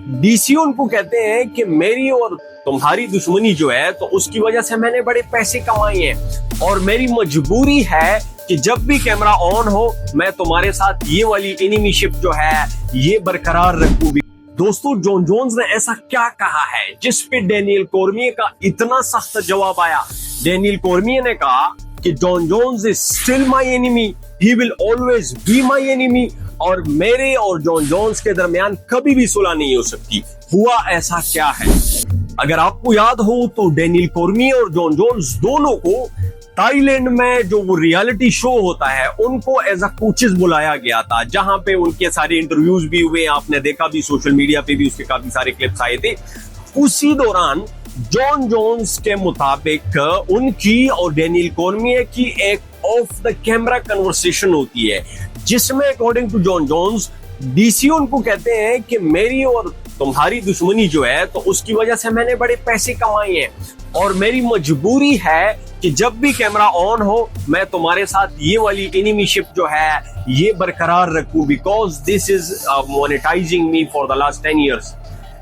DC उनको कहते हैं कि मेरी और तुम्हारी दुश्मनी जो है तो उसकी वजह से मैंने बड़े पैसे कमाए हैं और मेरी मजबूरी है कि जब भी कैमरा ऑन हो मैं तुम्हारे साथ ये वाली एनिमीशिप जो है ये बरकरार रखूं भी। दोस्तों, जॉन जोन्स ने ऐसा क्या कहा है जिस पे डेनियल कॉर्मिये का इतना सख्त जवाब आया। डेनियल कॉर्मिये ने कहा कि Jon Jones is still my enemy, he will always be my enemy, और मेरे और जॉन जोन्स के दरमियान कभी भी सुलह नहीं हो सकती। हुआ ऐसा क्या है? अगर आपको याद हो तो डेनियल कॉर्मिये और जॉन जोन्स दोनों को थाईलैंड में जो वो रियलिटी शो होता है उनको एज अ कोचेस बुलाया गया था, जहां पे उनके सारे इंटरव्यूज भी हुए, आपने देखा भी, सोशल मीडिया पे भी उसके काफी सारे क्लिप्स आए थे। उसी दौरान जॉन जोन्स के मुताबिक उनकी और डेनियल कॉर्मिये की एक ऑफ द कैमरा कन्वर्सेशन होती है जिसमें according to Jon Jones DC उनको कहते हैं कि मेरी और तुम्हारी दुश्मनी जो है तो उसकी वजह से मैंने बड़े पैसे कमाए हैं और मेरी मजबूरी है कि जब भी कैमरा ऑन हो मैं तुम्हारे साथ ये वाली एनिमीशिप जो है ये बरकरार रखूं, because this is monetising me for the last 10 years।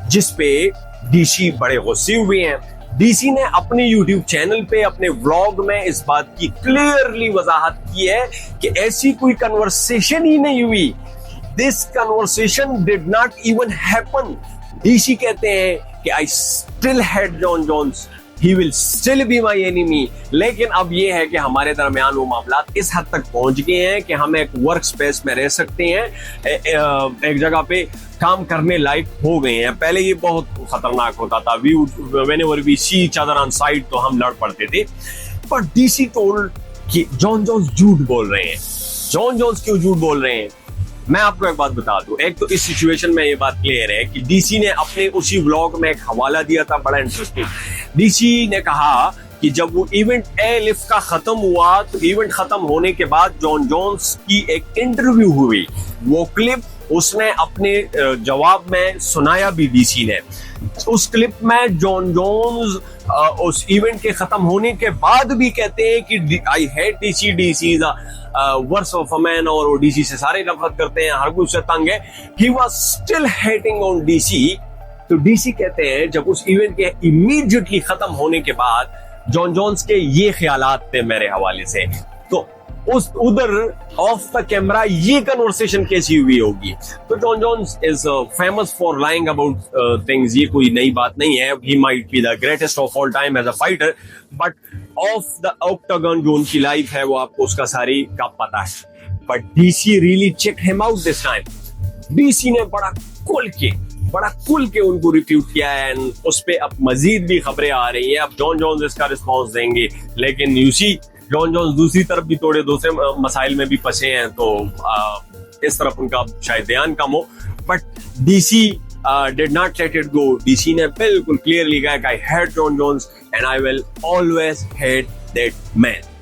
जिस पे डीसी बड़े गुस्से हुए हैं। डीसी ने अपने YouTube चैनल पे अपने व्लॉग में इस बात की क्लियरली वजाहत की है कि ऐसी कोई कन्वर्सेशन ही नहीं हुई। This conversation did not even happen. DC कहते हैं कि I still hate Jon Jones, he will still be my enemy। लेकिन अब ये है कि हमारे दरमियान वो मामला इस हद तक पहुंच गए हैं कि हम एक वर्क स्पेस में रह सकते हैं, एक जगह पे काम करने लायक हो गए हैं। पहले ये बहुत खतरनाक होता था, whenever we see each other on site तो हम लड़ पड़ते थे। पर डीसी टोल्ड कि जॉन जोन्स झूठ बोल रहे हैं। जॉन जोन्स क्यों झूठ बोल रहे हैं? मैं आपको एक बात बता दूं। एक तो इस सिचुएशन में ये बात क्लियर है कि डीसी ने अपने उसी व्लॉग में एक हवाला दिया था बड़ा इंटरेस्टिंग। डीसी ने कहा कि जब वो इवेंट एलिफ का खत्म हुआ तो इवेंट खत्म होने के बाद जॉन जोन्स की एक इंटरव्यू हुई, वो क्लिप उसने अपने जवाब में सुनाया भी डीसी ने। उस क्लिप में जॉन जोन्स उस इवेंट के खत्म होने के बाद भी कहते हैं कि I hate DC, DC is worse of a man, और वो डीसी से सारे नफरत करते हैं, हर कोई उससे तंग है। He was still hating on DC. तो डीसी कहते हैं जब उस इवेंट के इमीडिएटली खत्म होने के बाद जॉन जोन्स के ये ख्यालात थे मेरे हवाले से, तो उस उधर ऑफ द कैमरा ये कन्वर्सेशन कैसी हुई होगी। तो Jon Jones is famous for lying about things, ये कोई नई बात नहीं है। He might be the greatest of all time as a fighter, but off the octagon जो उनकी लाइफ है वो आपको उसका सारी का पता है। But DC really check him out this time. DC ने बड़ा खुल के उनको रिफ्यूट किया है एंड उस पे अब मजीद भी खबरें आ रही हैं। अब जॉन जोन्स इसका रिस्पॉन्स देंगे, लेकिन यूसी जॉन जोन्स दूसरी तरफ भी थोड़े दूसरे मसाइल में भी फंसे हैं, तो इस तरफ उनका शायद ध्यान कम हो। But DC did not let it go। DC ने बिल्कुल क्लियरली कहा, I hate Jon Jones and I will always hate that man।